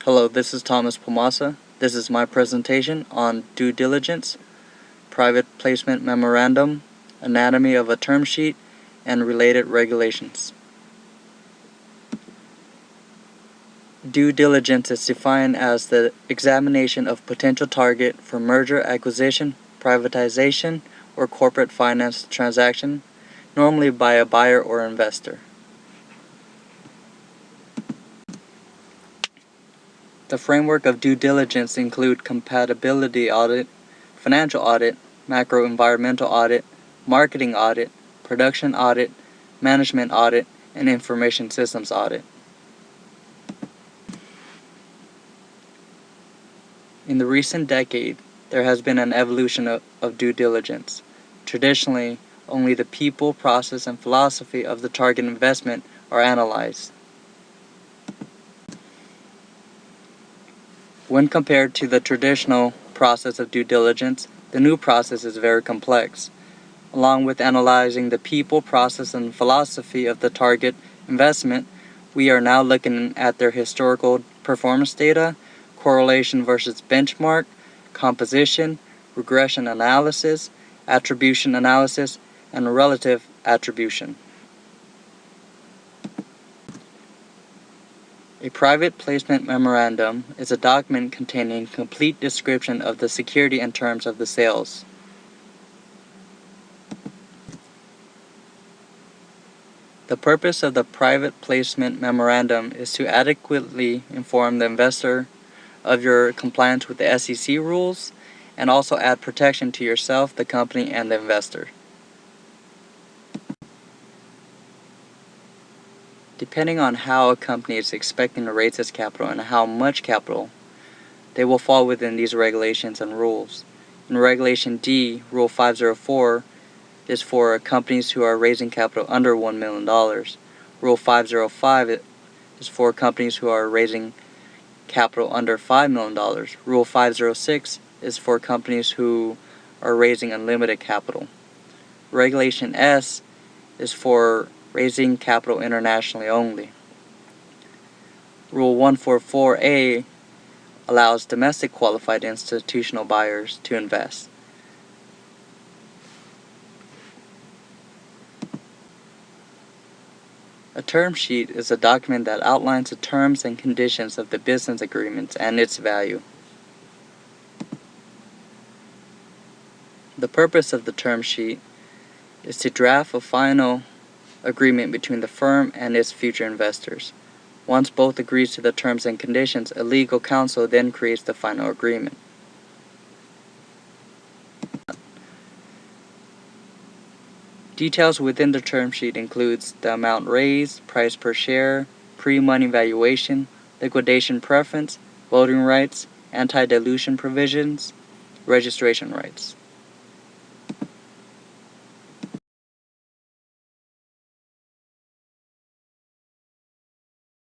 Hello, this is Thomas Pomasa. This is my presentation on due diligence, private placement memorandum, anatomy of a term sheet, and related regulations. Due diligence is defined as the examination of potential target for merger, acquisition, privatization, or corporate finance transaction, normally by a buyer or investor. The framework of due diligence include compatibility audit, financial audit, macro-environmental audit, marketing audit, production audit, management audit, and information systems audit. In the recent decade, there has been an evolution of due diligence. Traditionally, only the people, process, and philosophy of the target investment are analyzed. When compared to the traditional process of due diligence, the new process is very complex. Along with analyzing the people, process, and philosophy of the target investment, we are now looking at their historical performance data, correlation versus benchmark, composition, regression analysis, attribution analysis, and relative attribution. A private placement memorandum is a document containing complete description of the security and terms of the sales. The purpose of the private placement memorandum is to adequately inform the investor of your compliance with the SEC rules and also add protection to yourself, the company, and the investor. Depending on how a company is expecting to raise its capital and how much capital, they will fall within these regulations and rules. In Regulation D, Rule 504 is for companies who are raising capital under $1 million. Rule 505 is for companies who are raising capital under $5 million. Rule 506 is for companies who are raising unlimited capital. Regulation S is for raising capital internationally only. Rule 144A allows domestic qualified institutional buyers to invest. A term sheet is a document that outlines the terms and conditions of the business agreements and its value. The purpose of the term sheet is to draft a final agreement between the firm and its future investors. Once both agree to the terms and conditions, a legal counsel then creates the final agreement. Details within the term sheet includes the amount raised, price per share, pre-money valuation, liquidation preference, voting rights, anti-dilution provisions, registration rights.